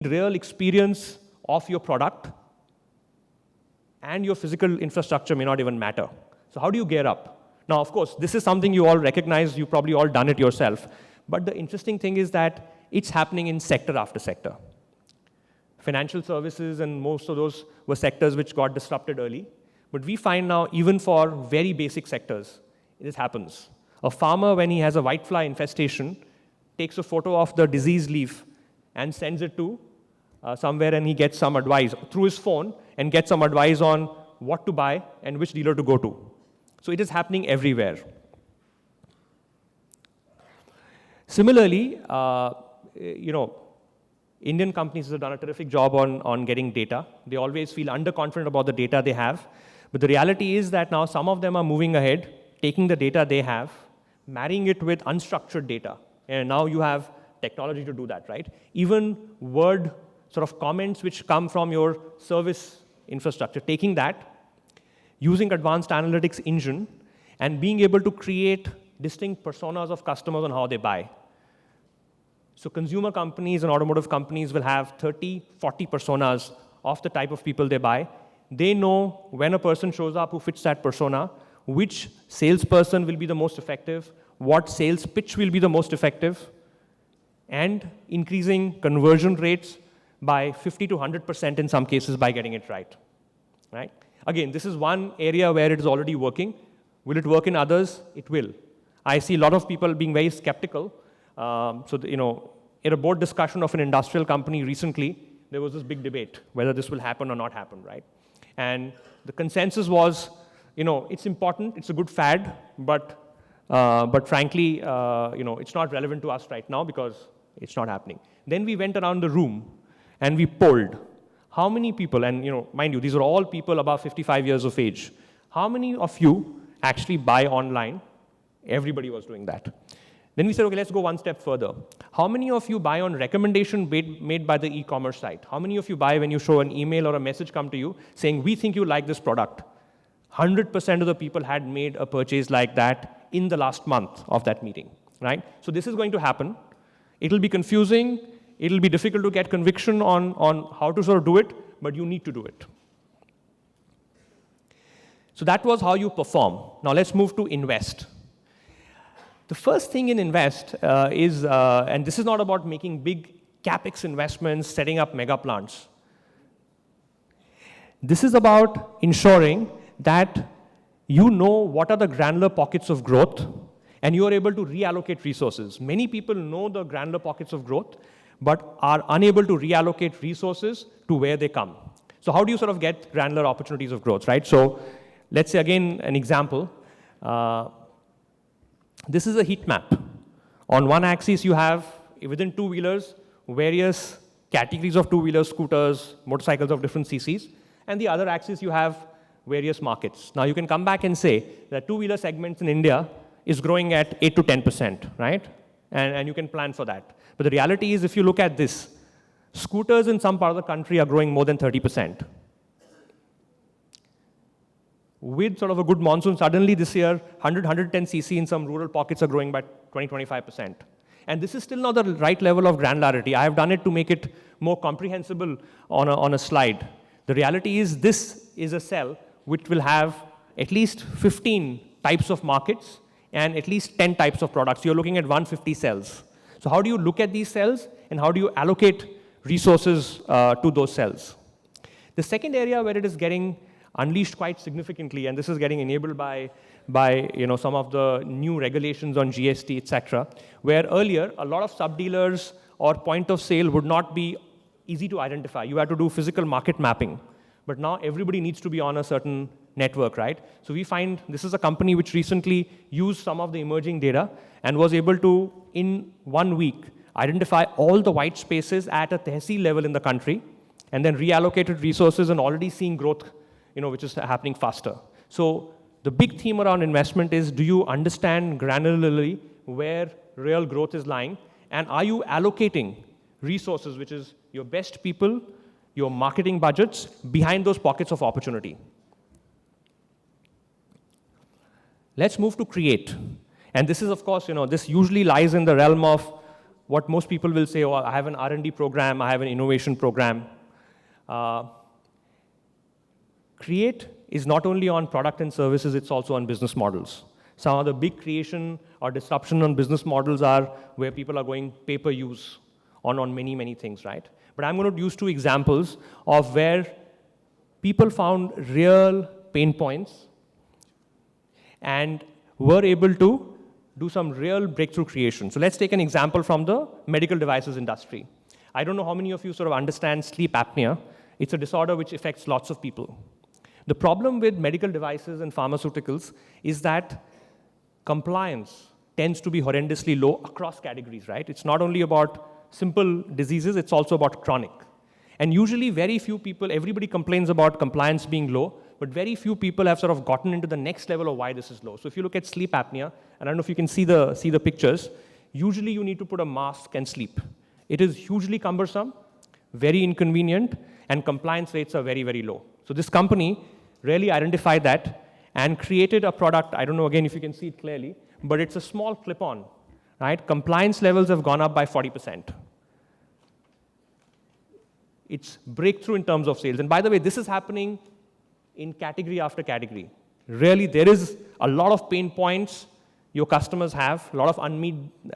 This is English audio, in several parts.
real experience of your product, and your physical infrastructure may not even matter. So how do you gear up? Now, of course, this is something you all recognize. You've probably all done it yourself. But the interesting thing is that it's happening in sector after sector. Financial services and most of those were sectors which got disrupted early. But we find now, even for very basic sectors, this happens. A farmer, when he has a whitefly infestation, takes a photo of the disease leaf and sends it to somewhere, and he gets some advice through his phone and gets some advice on what to buy and which dealer to go to. So it is happening everywhere. Similarly, Indian companies have done a terrific job on getting data. They always feel underconfident about the data they have. But the reality is that now some of them are moving ahead, taking the data they have, marrying it with unstructured data. And now you have technology to do that, right? Even word sort of comments which come from your service infrastructure, taking that, using advanced analytics engine, and being able to create distinct personas of customers on how they buy. So consumer companies and automotive companies will have 30, 40 personas of the type of people they buy. They know when a person shows up who fits that persona, which salesperson will be the most effective, what sales pitch will be the most effective, and increasing conversion rates by 50 to 100% in some cases by getting it right. Again, this is one area where it is already working. Will it work in others? It will. I see a lot of people being very skeptical. In a board discussion of an industrial company recently, there was this big debate whether this will happen or not happen, right? And the consensus was, it's important, it's a good fad, but frankly, it's not relevant to us right now because it's not happening. Then we went around the room and we polled how many people, and mind you, these are all people above 55 years of age. How many of you actually buy online? Everybody was doing that. Then we said, okay, let's go one step further. How many of you buy on recommendation made by the e-commerce site? How many of you buy when you show an email or a message come to you saying, we think you like this product? 100% of the people had made a purchase like that in the last month of that meeting, right? So this is going to happen. It'll be confusing. It'll be difficult to get conviction on how to sort of do it, but you need to do it. So that was how you perform. Now let's move to invest. The first thing in invest is, and this is not about making big capex investments, setting up mega plants. This is about ensuring that you know what are the granular pockets of growth, and you are able to reallocate resources. Many people know the granular pockets of growth, but are unable to reallocate resources to where they come. So how do you sort of get granular opportunities of growth, right? So let's say, again, an example. This is a heat map. On one axis, you have, within two-wheelers, various categories of two-wheelers, scooters, motorcycles of different CCs. And the other axis, you have various markets. Now, you can come back and say that two-wheeler segments in India is growing at 8 to 10%, right? And you can plan for that. But the reality is, if you look at this, scooters in some part of the country are growing more than 30%. With sort of a good monsoon, suddenly this year, 100, 110 cc in some rural pockets are growing by 20, 25%. And this is still not the right level of granularity. I have done it to make it more comprehensible on a slide. The reality is this is a cell which will have at least 15 types of markets and at least 10 types of products. You're looking at 150 cells. So how do you look at these cells, and how do you allocate resources to those cells? The second area where it is getting unleashed quite significantly, and this is getting enabled by some of the new regulations on GST, etc., where earlier a lot of sub-dealers or point of sale would not be easy to identify. You had to do physical market mapping. But now everybody needs to be on a certain network, right? So we find this is a company which recently used some of the emerging data and was able to, in 1 week, identify all the white spaces at a tehsil level in the country, and then reallocated resources and already seeing growth, which is happening faster. So the big theme around investment is, do you understand granularly where real growth is lying, and are you allocating resources, which is your best people, your marketing budgets, behind those pockets of opportunity? Let's move to create. And this is, of course, this usually lies in the realm of what most people will say, oh, I have an R&D program, I have an innovation program. Create is not only on product and services, it's also on business models. Some of the big creation or disruption on business models are where people are going pay-per-use on many, many things, right? But I'm going to use 2 examples of where people found real pain points and were able to do some real breakthrough creation. So let's take an example from the medical devices industry. I don't know how many of you sort of understand sleep apnea. It's a disorder which affects lots of people. The problem with medical devices and pharmaceuticals is that compliance tends to be horrendously low across categories, right? It's not only about simple diseases, it's also about chronic. And usually very few people, everybody complains about compliance being low, but very few people have sort of gotten into the next level of why this is low. So if you look at sleep apnea, and I don't know if you can see the pictures, usually you need to put a mask and sleep. It is hugely cumbersome, very inconvenient, and compliance rates are very, very low. So this company really identified that and created a product. I don't know, again, if you can see it clearly, but it's a small clip-on, right? Compliance levels have gone up by 40%. It's breakthrough in terms of sales. And by the way, this is happening in category after category. Really, there is a lot of pain points your customers have, a lot of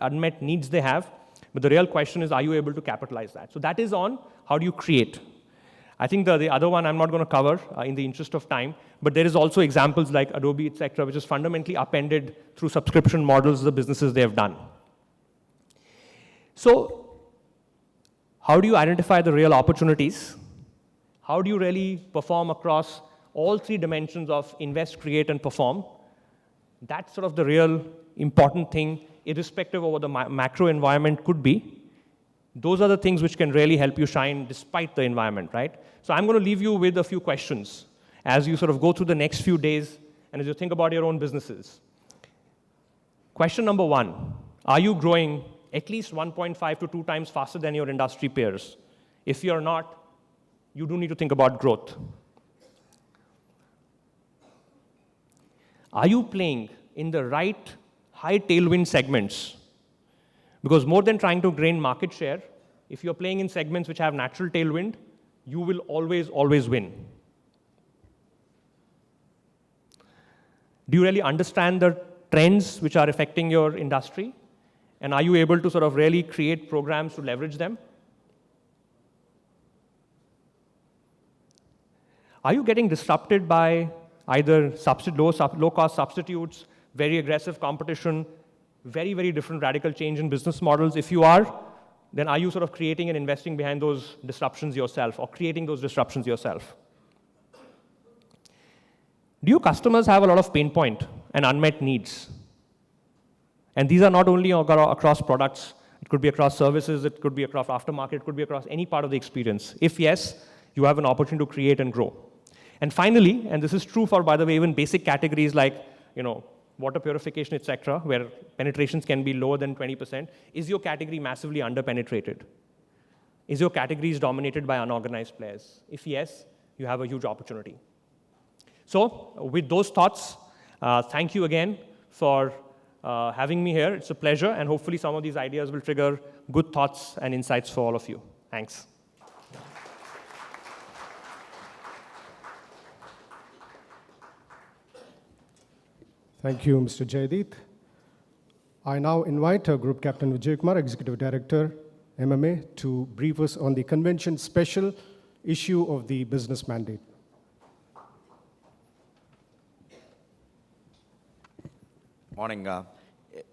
unmet needs they have, but the real question is, are you able to capitalize that? So that is on how do you create. I think the other one I'm not going to cover in the interest of time, but there is also examples like Adobe, etc., which is fundamentally upended through subscription models of the businesses they have done. So how do you identify the real opportunities? How do you really perform across all 3 dimensions of invest, create, and perform? That's sort of the real important thing, irrespective of what the macro environment could be. Those are the things which can really help you shine despite the environment, right? So I'm going to leave you with a few questions as you sort of go through the next few days and as you think about your own businesses. Question number 1, are you growing at least 1.5 to 2 times faster than your industry peers? If you're not, you do need to think about growth. Are you playing in the right high tailwind segments? Because more than trying to gain market share, if you're playing in segments which have natural tailwind, you will always, always win. Do you really understand the trends which are affecting your industry? And are you able to sort of really create programs to leverage them? Are you getting disrupted by either low-cost substitutes, very aggressive competition, very, very different radical change in business models? If you are, then are you sort of creating and investing behind those disruptions yourself or creating those disruptions yourself? Do your customers have a lot of pain point and unmet needs? And these are not only across products, it could be across services, it could be across aftermarket, it could be across any part of the experience. If yes, you have an opportunity to create and grow. And finally, and this is true for, by the way, even basic categories like, water purification, etc., where penetrations can be lower than 20%, is your category massively under-penetrated? Is your categories dominated by unorganized players? If yes, you have a huge opportunity. So with those thoughts, thank you again for having me here. It's a pleasure, and hopefully some of these ideas will trigger good thoughts and insights for all of you. Thanks. Thank you, Mr. Jaydeep. I now invite our Group Captain Vijay Kumar, Executive Director, MMA, to brief us on the convention special issue of the business mandate. Morning.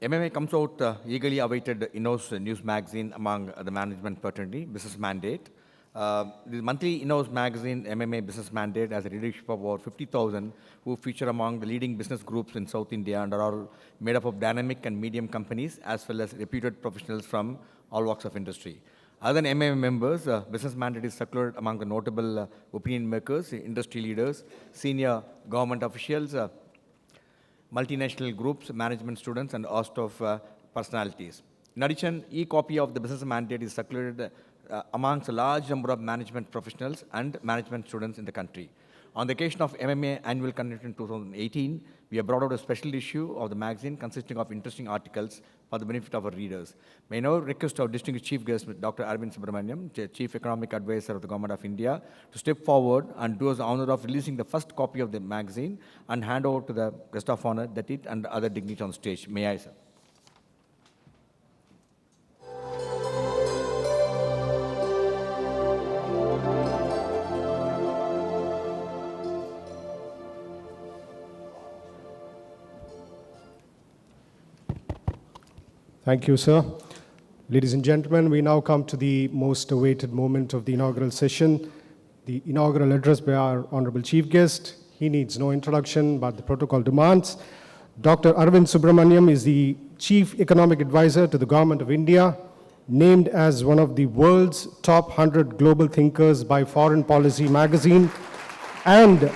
MMA comes out eagerly awaited in-house news magazine among the management fraternity, Business Mandate. The monthly in-house magazine, MMA Business Mandate, has a readership of over 50,000 who feature among the leading business groups in South India and are all made up of dynamic and medium companies as well as reputed professionals from all walks of industry. Other than MMA members, Business Mandate is circulated among the notable opinion makers, industry leaders, senior government officials, multinational groups, management students, and a host of personalities. In addition, e-copy of the Business Mandate is circulated amongst a large number of management professionals and management students in the country. On the occasion of MMA Annual Convention 2018, we have brought out a special issue of the magazine consisting of interesting articles for the benefit of our readers. May I now request our distinguished chief guest, Dr. Arvind Subramaniam, Chief Economic Advisor of the Government of India, to step forward and do us the honor of releasing the first copy of the magazine and hand over to the guest of honor, that it and other dignitaries on stage. May I, sir? Thank you, sir. Ladies and gentlemen, we now come to the most awaited moment of the inaugural session, the inaugural address by our honorable chief guest. He needs no introduction, but the protocol demands. Dr. Arvind Subramaniam is the Chief Economic Advisor to the Government of India, named as one of the world's top 100 global thinkers by Foreign Policy magazine, and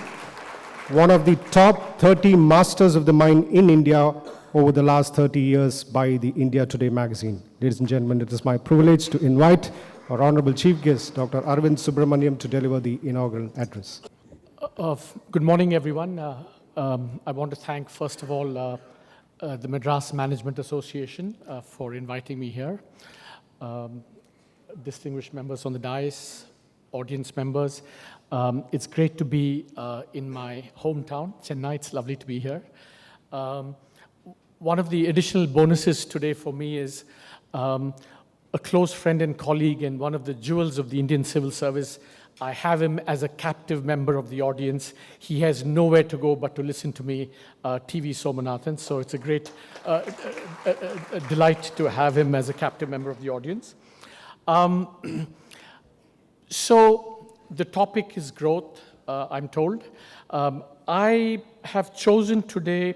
one of the top 30 masters of the mind in India over the last 30 years by the India Today magazine. Ladies and gentlemen, it is my privilege to invite our honorable chief guest, Dr. Arvind Subramaniam, to deliver the inaugural address. Good morning, everyone. I want to thank, first of all, the Madras Management Association for inviting me here. Distinguished members on the dais, audience members, it's great to be in my hometown, Chennai. It's lovely to be here. One of the additional bonuses today for me is a close friend and colleague and one of the jewels of the Indian civil service. I have him as a captive member of the audience. He has nowhere to go but to listen to me, TV Somanathan. So it's a great delight to have him as a captive member of the audience. So the topic is growth, I'm told. I have chosen today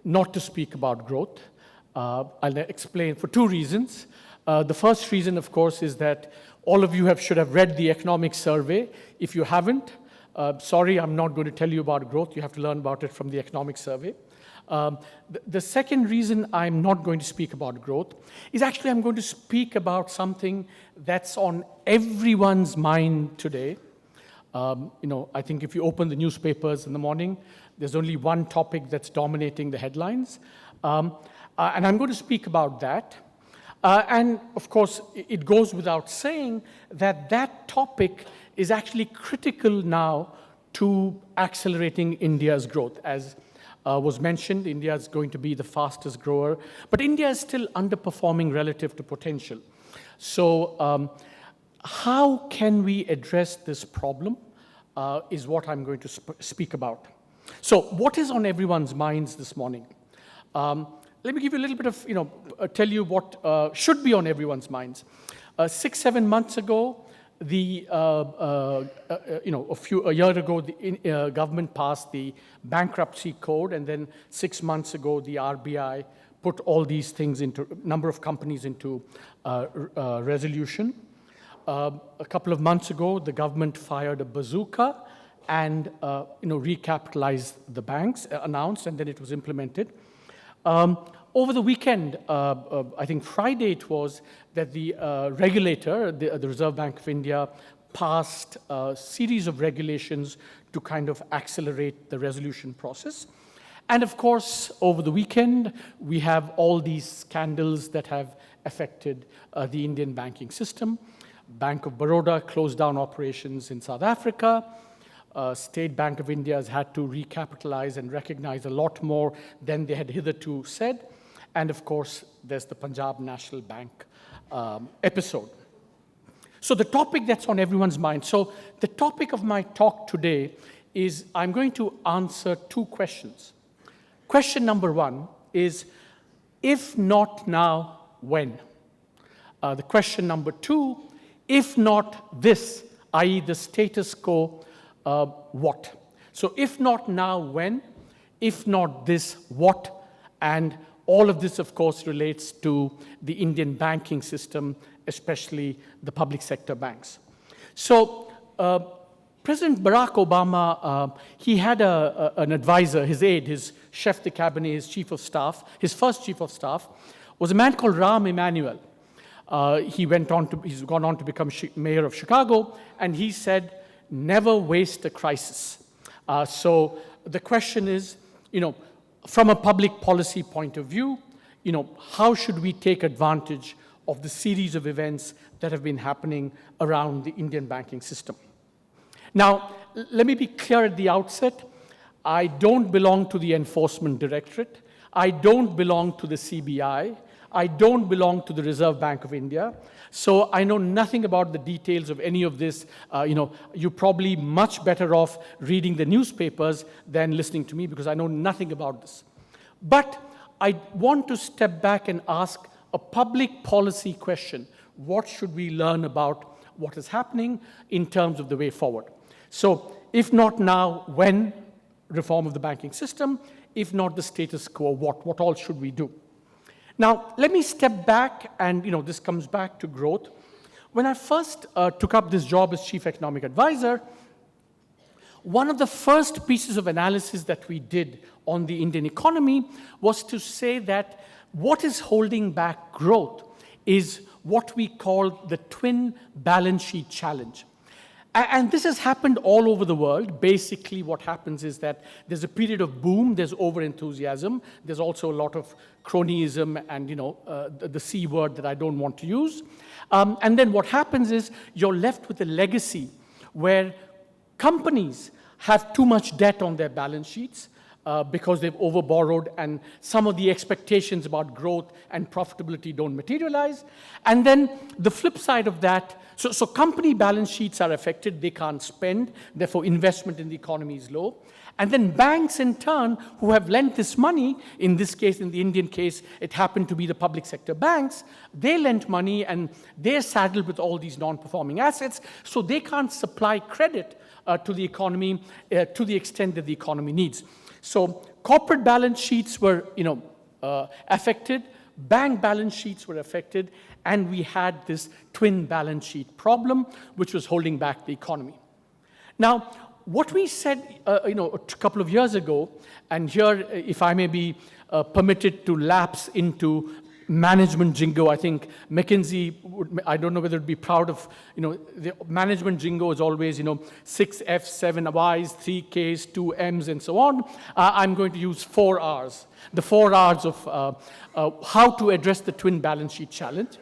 not to speak about growth. I'll explain for two reasons. The first reason, of course, is that all of you should have read the economic survey. If you haven't, sorry, I'm not going to tell you about growth. You have to learn about it from the economic survey. The second reason I'm not going to speak about growth is actually I'm going to speak about something that's on everyone's mind today. I think if you open the newspapers in the morning, there's only one topic that's dominating the headlines. And I'm going to speak about that. And of course, it goes without saying that that topic is actually critical now to accelerating India's growth. As was mentioned, India is going to be the fastest grower, but India is still underperforming relative to potential. So how can we address this problem is what I'm going to speak about. So what is on everyone's minds this morning? Let me give you a little bit of, tell you what should be on everyone's minds. 6-7 months ago, a year ago, the government passed the bankruptcy code, and then 6 months ago, the RBI put all these things into number of companies into resolution. A couple of months ago, the government fired a bazooka and recapitalized the banks, announced, and then it was implemented. Over the weekend, I think Friday it was, that the regulator, the Reserve Bank of India, passed a series of regulations to kind of accelerate the resolution process. And of course, over the weekend, we have all these scandals that have affected the Indian banking system. Bank of Baroda closed down operations in South Africa. State Bank of India has had to recapitalize and recognize a lot more than they had hitherto said. And of course, there's the Punjab National Bank episode. So the topic that's on everyone's mind. So the topic of my talk today is I'm going to answer two questions. Question number one is, if not now, when? The question number two, if not this, i.e. the status quo, what? So if not now, when? If not this, what? And all of this, of course, relates to the Indian banking system, especially the public sector banks. So President Barack Obama, he had an advisor, his aide, his chef de cabinet, his chief of staff, his first chief of staff, was a man called Rahm Emanuel. He's gone on to become mayor of Chicago, and he said, never waste a crisis. So the question is, from a public policy point of view, how should we take advantage of the series of events that have been happening around the Indian banking system. Now, let me be clear at the outset. I don't belong to the Enforcement Directorate. I don't belong to the CBI. I don't belong to the Reserve Bank of India. So I know nothing about the details of any of this. You're probably much better off reading the newspapers than listening to me because I know nothing about this. But I want to step back and ask a public policy question. What should we learn about what is happening in terms of the way forward? So if not now, when? Reform of the banking system. If not the status quo, what? What all should we do? Now, let me step back, and this comes back to growth. When I first took up this job as Chief Economic Advisor, one of the first pieces of analysis that we did on the Indian economy was to say that what is holding back growth is what we call the twin balance sheet challenge. And this has happened all over the world. Basically, what happens is that there's a period of boom, there's over-enthusiasm, there's also a lot of cronyism and, the C word that I don't want to use. And then what happens is you're left with a legacy where companies have too much debt on their balance sheets because they've overborrowed, and some of the expectations about growth and profitability don't materialize. And then the flip side of that, so company balance sheets are affected, they can't spend, therefore investment in the economy is low. And then banks in turn, who have lent this money, in this case, in the Indian case, it happened to be the public sector banks, they lent money and they're saddled with all these non-performing assets, so they can't supply credit to the economy to the extent that the economy needs. So corporate balance sheets were, affected, bank balance sheets were affected, and we had this twin balance sheet problem, which was holding back the economy. Now, what we said, a couple of years ago, and here, if I may be permitted to lapse into management jingo, I think McKinsey I don't know whether it'd be proud of, the management jingo is always, 6 F's, 7 Y's, 3 K's, 2 M's, and so on. I'm going to use 4 R's, the 4 R's of how to address the twin balance sheet challenge.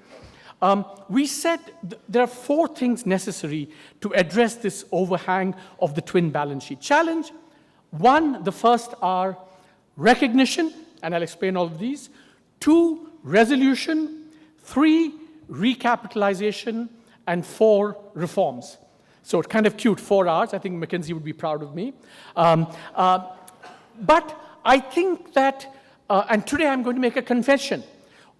We said there are 4 things necessary to address this overhang of the twin balance sheet challenge. 1, the first are recognition, and I'll explain all of these. 2, resolution. 3, recapitalization. And 4, reforms. So it's kind of cute, 4 R's. I think McKinsey would be proud of me. But I think that, and today I'm going to make a confession.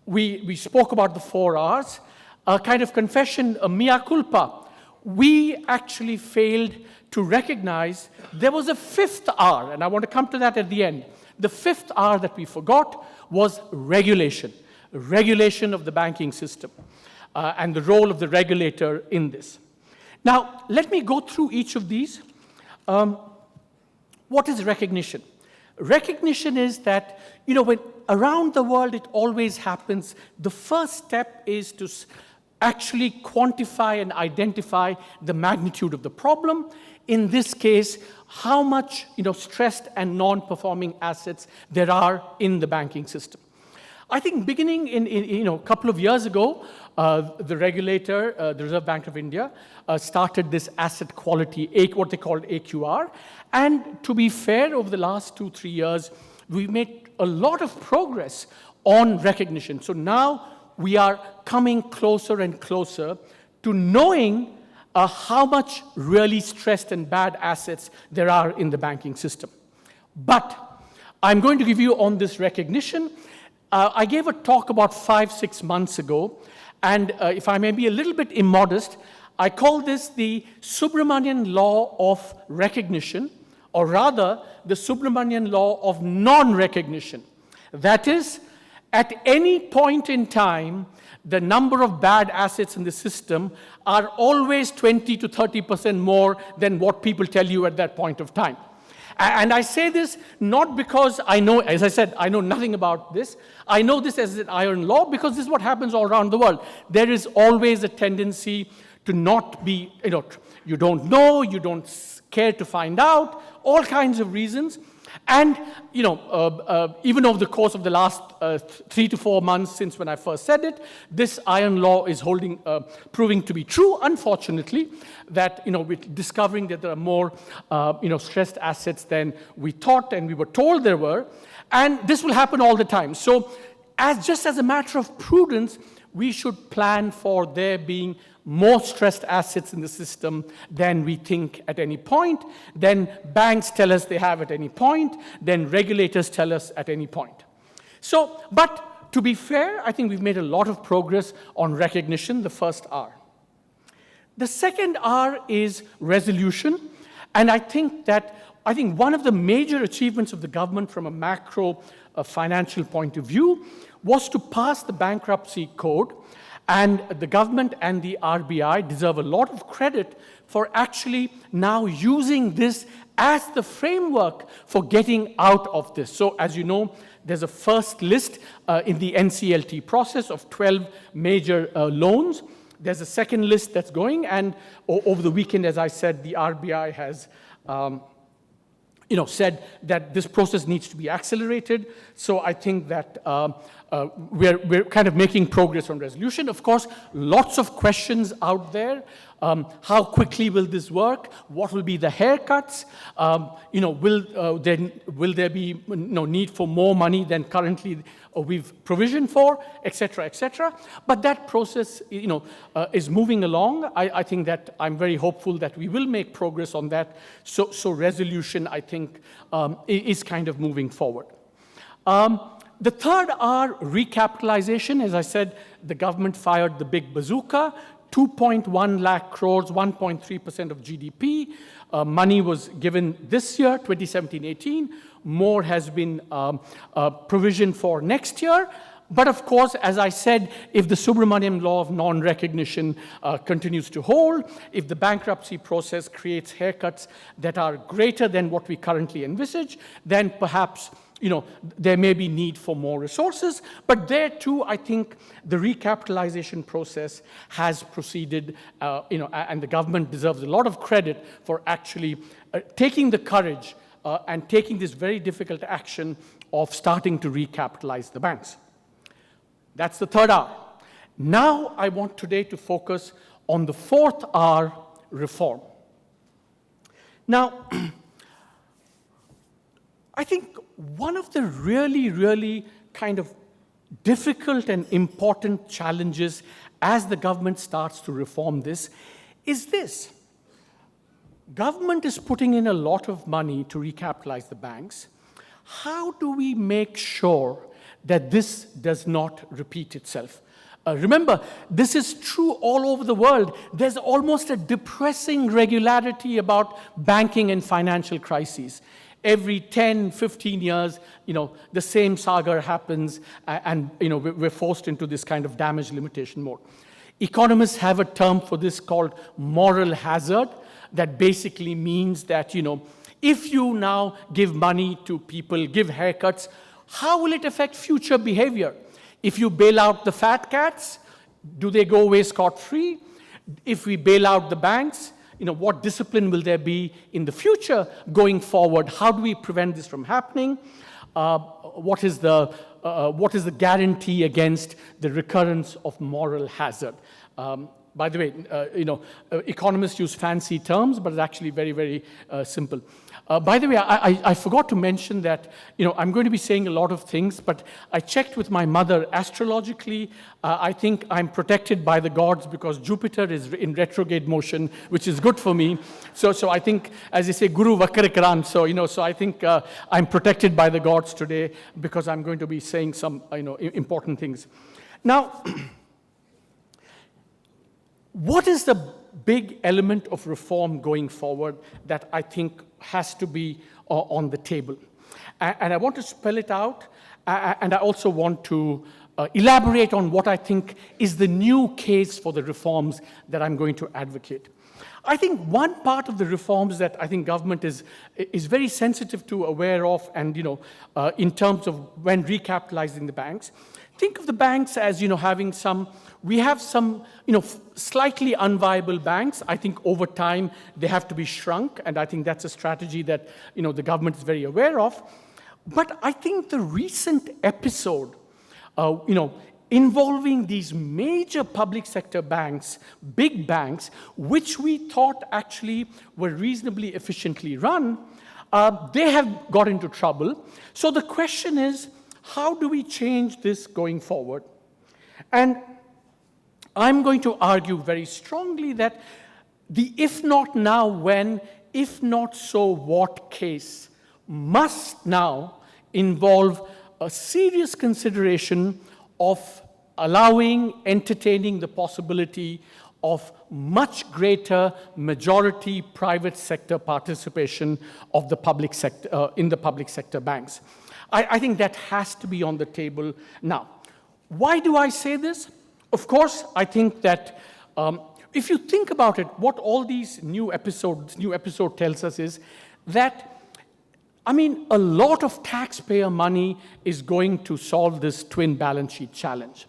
We spoke about the 4 R's. A kind of confession, a mea culpa. We actually failed to recognize there was a 5th R, and I want to come to that at the end. The 5th R that we forgot was regulation. Regulation of the banking system and the role of the regulator in this. Now, let me go through each of these. What is recognition? Recognition is that, when around the world it always happens, the first step is to actually quantify and identify the magnitude of the problem. In this case, how much stressed and non-performing assets there are in the banking system. I think beginning in a couple of years ago, the regulator, the Reserve Bank of India, started this asset quality, what they called AQR. And to be fair, over the last 2-3 years, we've made a lot of progress on recognition. So now we are coming closer and closer to knowing how much really stressed and bad assets there are in the banking system. But I'm going to give you on this recognition. I gave a talk about 5-6 months ago, and if I may be a little bit immodest, I call this the Subramanian law of recognition, or rather, the Subramanian law of non-recognition. That is, at any point in time, the number of bad assets in the system are always 20 to 30% more than what people tell you at that point of time. And I say this not because I know, as I said, I know nothing about this. I know this as an iron law because this is what happens all around the world. There is always a tendency to not be, you don't know, you don't care to find out, all kinds of reasons. And, even over the course of the last 3 to 4 months since when I first said it, this iron law is proving to be true, unfortunately, that, we're discovering that there are more, stressed assets than we thought and we were told there were. And this will happen all the time. So just as a matter of prudence, we should plan for there being more stressed assets in the system than we think at any point, then banks tell us they have at any point, then regulators tell us at any point. So, but to be fair, I think we've made a lot of progress on recognition, the first R. The second R is resolution, and I think one of the major achievements of the government from a macro financial point of view was to pass the bankruptcy code. And the government and the RBI deserve a lot of credit for actually now using this as the framework for getting out of this. So as you know, there's a first list in the NCLT process of 12 major loans. There's a second list that's going, and over the weekend, as I said, the RBI has said that this process needs to be accelerated. So I think that we're kind of making progress on resolution. Of course, lots of questions out there. How quickly will this work? What will be the haircuts? Will there be need for more money than currently we've provisioned for, et cetera, et cetera. But that process, is moving along. I think that I'm very hopeful that we will make progress on that. So resolution, I think, is kind of moving forward. The third R, recapitalization. As I said, the government fired the big bazooka. 2.1 lakh crores, 1.3% of GDP. Money was given this year, 2017-18. More has been provisioned for next year. But of course, as I said, if the Subramanian law of non-recognition continues to hold, if the bankruptcy process creates haircuts that are greater than what we currently envisage, then perhaps there may be need for more resources, but there too, I think the recapitalization process has proceeded, and the government deserves a lot of credit for actually taking the courage and taking this very difficult action of starting to recapitalize the banks. That's the third R. Now I want today to focus on the fourth R, reform. Now, I think one of the really, really kind of difficult and important challenges as the government starts to reform this is this. Government is putting in a lot of money to recapitalize the banks. How do we make sure that this does not repeat itself? Remember, this is true all over the world. There's almost a depressing regularity about banking and financial crises. Every 10, 15 years, the same saga happens, and we're forced into this kind of damage limitation mode. Economists have a term for this called moral hazard, that basically means that, if you now give money to people, give haircuts, how will it affect future behavior? If you bail out the fat cats, do they go away scot-free? If we bail out the banks, what discipline will there be in the future going forward? How do we prevent this from happening? What is the guarantee against the recurrence of moral hazard? By the way, economists use fancy terms, but it's actually very, very simple. By the way, I forgot to mention that, I'm going to be saying a lot of things, but I checked with my mother astrologically. I think I'm protected by the gods because Jupiter is in retrograde motion, which is good for me. So I think, as they say, Guru Vakarikaran. So I think I'm protected by the gods today because I'm going to be saying some, important things. Now, what is the big element of reform going forward that I think has to be on the table? And I want to spell it out, and I also want to elaborate on what I think is the new case for the reforms that I'm going to advocate. I think one part of the reforms that I think government is very sensitive to, aware of, and in terms of when recapitalizing the banks, think of the banks as, having we have some, slightly unviable banks. I think over time they have to be shrunk, and I think that's a strategy that, the government is very aware of. But I think the recent episode, involving these major public sector banks, big banks, which we thought actually were reasonably efficiently run, they have got into trouble. So the question is, how do we change this going forward? And I'm going to argue very strongly that the if not now, when, if not so what case must now involve a serious consideration of entertaining the possibility of much greater majority private sector participation of the public sector, in the public sector banks. I think that has to be on the table now. Why do I say this? Of course, I think that if you think about it, what all these new episode tells us is that, a lot of taxpayer money is going to solve this twin balance sheet challenge,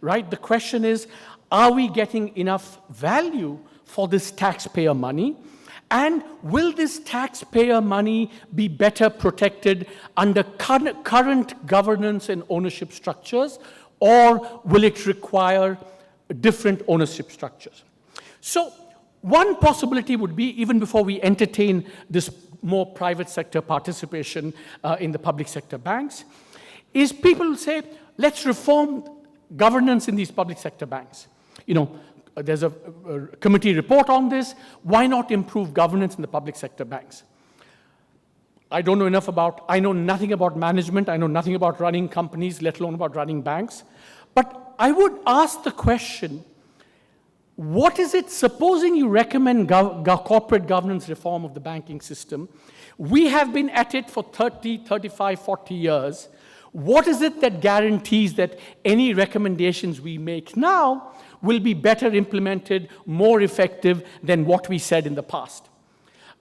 right? The question is, are we getting enough value for this taxpayer money? And will this taxpayer money be better protected under current governance and ownership structures, or will it require different ownership structures? So one possibility would be, even before we entertain this more private sector participation in the public sector banks, is people say, let's reform governance in these public sector banks. There's a committee report on this. Why not improve governance in the public sector banks? I know nothing about management. I know nothing about running companies, let alone about running banks. But I would ask the question, what is it, supposing you recommend corporate governance reform of the banking system, we have been at it for 30, 35, 40 years. What is it that guarantees that any recommendations we make now will be better implemented, more effective than what we said in the past?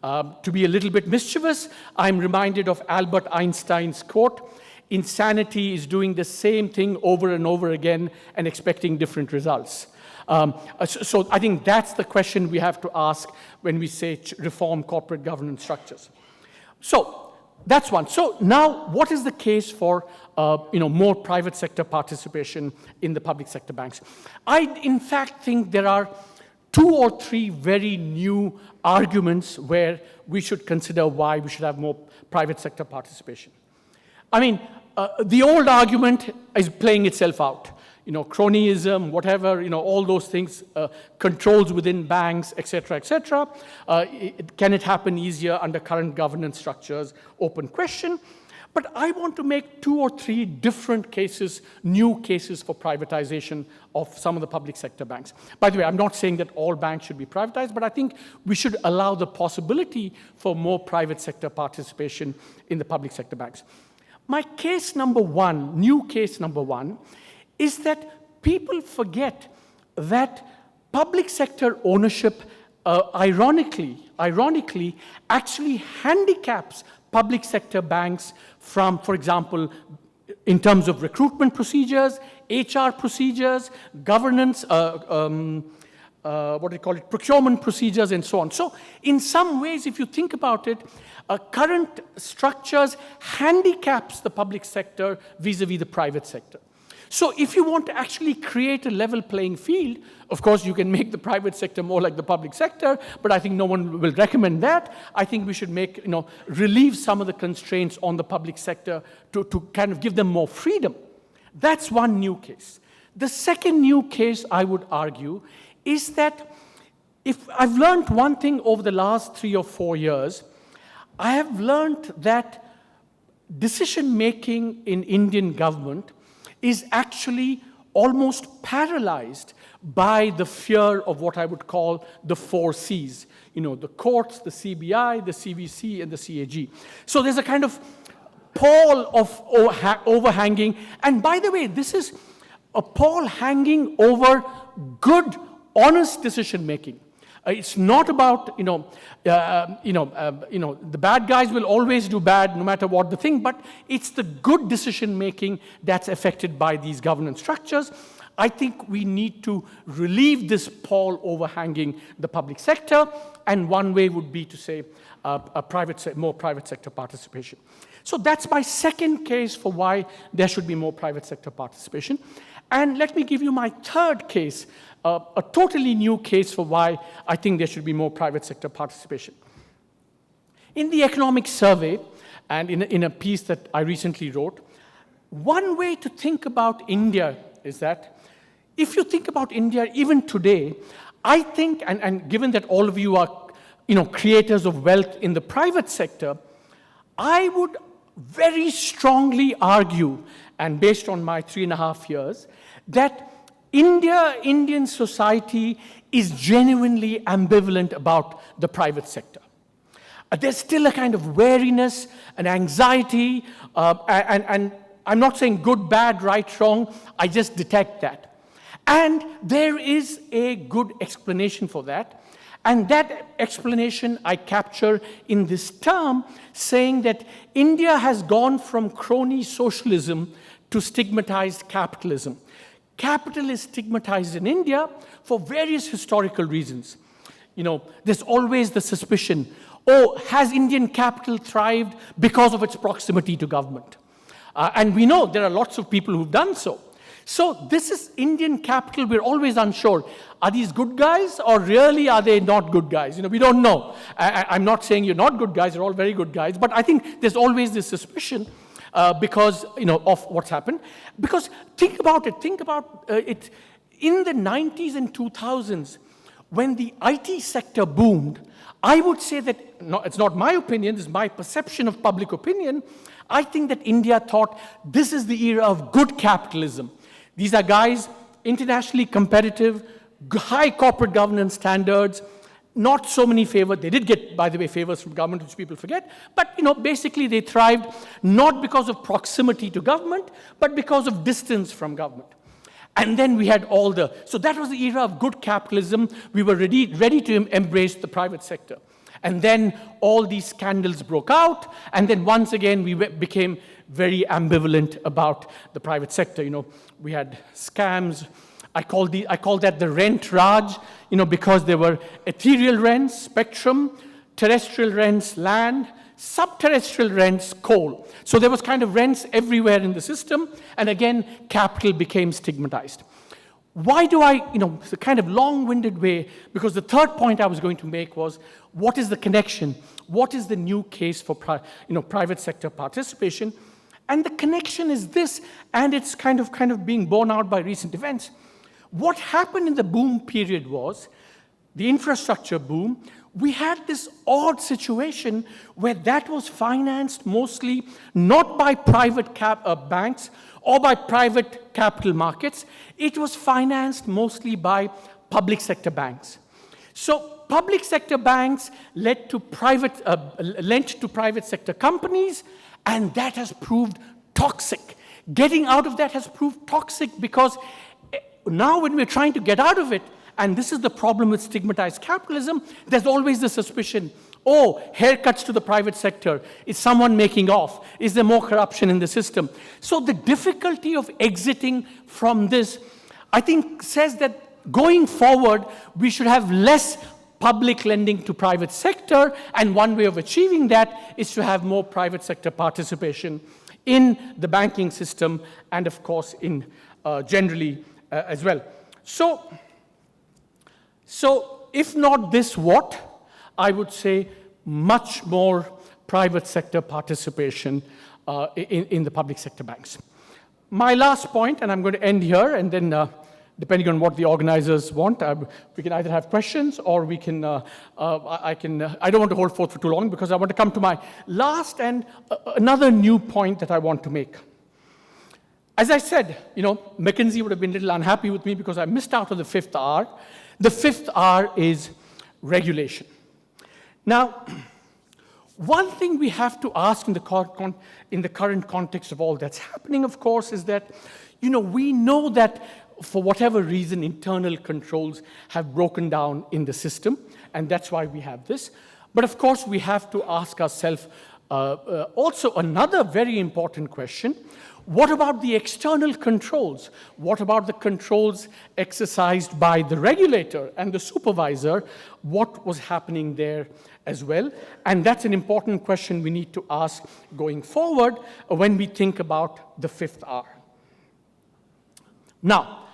To be a little bit mischievous, I'm reminded of Albert Einstein's quote, "Insanity is doing the same thing over and over again and expecting different results." So I think that's the question we have to ask when we say reform corporate governance structures. So that's one. So now, what is the case for more private sector participation in the public sector banks? I, in fact, think there are 2 or 3 very new arguments where we should consider why we should have more private sector participation. The old argument is playing itself out. Cronyism, whatever, all those things, controls within banks, et cetera, et cetera. Can it happen easier under current governance structures? Open question. But I want to make 2 or 3 different cases, new cases for privatization of some of the public sector banks. By the way, I'm not saying that all banks should be privatized, but I think we should allow the possibility for more private sector participation in the public sector banks. My case number 1, new case number 1, is that people forget that public sector ownership, ironically, actually handicaps public sector banks from, for example, in terms of recruitment procedures, HR procedures, governance, procurement procedures, and so on. So in some ways, if you think about it, current structures handicaps the public sector vis-a-vis the private sector. So if you want to actually create a level playing field, of course, you can make the private sector more like the public sector, but I think no one will recommend that. I think we should relieve some of the constraints on the public sector to kind of give them more freedom. That's one new case. The second new case, I would argue, is that if I've learned one thing over the last 3 or 4 years, I have learned that decision-making in Indian government is actually almost paralyzed by the fear of what I would call the 4 Cs. The courts, the CBI, the CVC, and the CAG. So there's a kind of pall of overhanging. And by the way, this is a pall hanging over good, honest decision-making. It's not about, the bad guys will always do bad no matter what the thing, but it's the good decision-making that's affected by these governance structures. I think we need to relieve this pall overhanging the public sector, and one way would be to say more private sector participation. So that's my second case for why there should be more private sector participation. And let me give you my third case, a totally new case for why I think there should be more private sector participation. In the economic survey, and in a piece that I recently wrote, one way to think about India is that if you think about India even today, I think, and given that all of you are creators of wealth in the private sector, I would very strongly argue, and based on my 3.5 years, that Indian society is genuinely ambivalent about the private sector. There's still a kind of wariness, an anxiety, and I'm not saying good, bad, right, wrong, I just detect that. And there is a good explanation for that. And that explanation I capture in this term, saying that India has gone from crony socialism to stigmatized capitalism. Capital is stigmatized in India for various historical reasons. There's always the suspicion, has Indian capital thrived because of its proximity to government? And we know there are lots of people who've done so. So this is Indian capital. We're always unsure. Are these good guys or really are they not good guys? We don't know. I'm not saying you're not good guys. You're all very good guys. But I think there's always this suspicion because of what's happened. Because think about it. Think about it. In the 90s and 2000s, when the IT sector boomed, I would say that, it's not my opinion, this is my perception of public opinion, I think that India thought this is the era of good capitalism. These are guys internationally competitive, high corporate governance standards, not so many favors. They did get, by the way, favors from government, which people forget. But, basically they thrived not because of proximity to government, but because of distance from government. And then we had so that was the era of good capitalism. We were ready to embrace the private sector. And then all these scandals broke out. And then once again, we became very ambivalent about the private sector. We had scams. I call that the rent Raj, because there were ethereal rents, spectrum, terrestrial rents, land, subterrestrial rents, coal. So there was kind of rents everywhere in the system. And again, capital became stigmatized. Why do it's a kind of long-winded way, because the third point I was going to make was, what is the connection? What is the new case for private sector participation? And the connection is this, and it's kind of being borne out by recent events. What happened in the boom period was, the infrastructure boom, we had this odd situation where that was financed mostly not by private banks or by private capital markets. It was financed mostly by public sector banks. So public sector banks lent to private sector companies, and that has proved toxic. Getting out of that has proved toxic because now when we're trying to get out of it, and this is the problem with stigmatized capitalism, there's always the suspicion, haircuts to the private sector. Is someone making off? Is there more corruption in the system? So the difficulty of exiting from this, I think, says that going forward, we should have less public lending to private sector, and one way of achieving that is to have more private sector participation in the banking system and, of course, in generally as well. So if not this, what? I would say much more private sector participation in the public sector banks. My last point, and I'm going to end here, and then depending on what the organizers want, we can either have questions or we can, I don't want to hold forth for too long because I want to come to my last and another new point that I want to make. As I said, McKinsey would have been a little unhappy with me because I missed out on the fifth R. The fifth R is regulation. Now, one thing we have to ask in the current context of all that's happening, of course, is that, we know that for whatever reason, internal controls have broken down in the system. and that's why we have this. But of course, we have to ask ourselves also another very important question. What about the external controls? What about the controls exercised by the regulator and the supervisor? What was happening there as well? And that's an important question we need to ask going forward when we think about the fifth R. Now,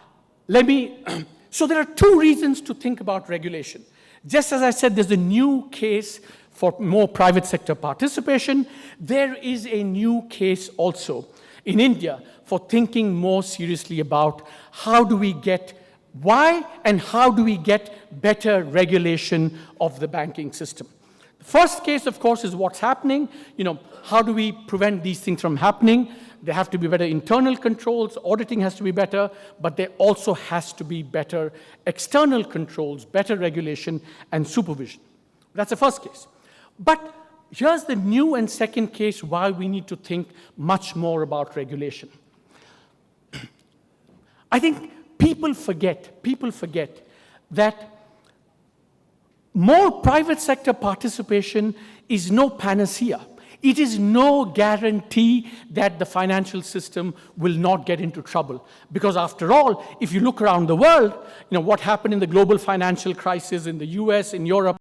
so there are two reasons to think about regulation. Just as I said, there's a new case for more private sector participation. There is a new case also in India for thinking more seriously about how do we get better regulation of the banking system. The first case, of course, is what's happening. How do we prevent these things from happening? There have to be better internal controls, auditing has to be better, but there also has to be better external controls, better regulation and supervision. That's the first case. But here's the new and second case why we need to think much more about regulation. I think people forget that more private sector participation is no panacea. It is no guarantee that the financial system will not get into trouble. Because after all, if you look around the world, what happened in the global financial crisis in the US, in Europe,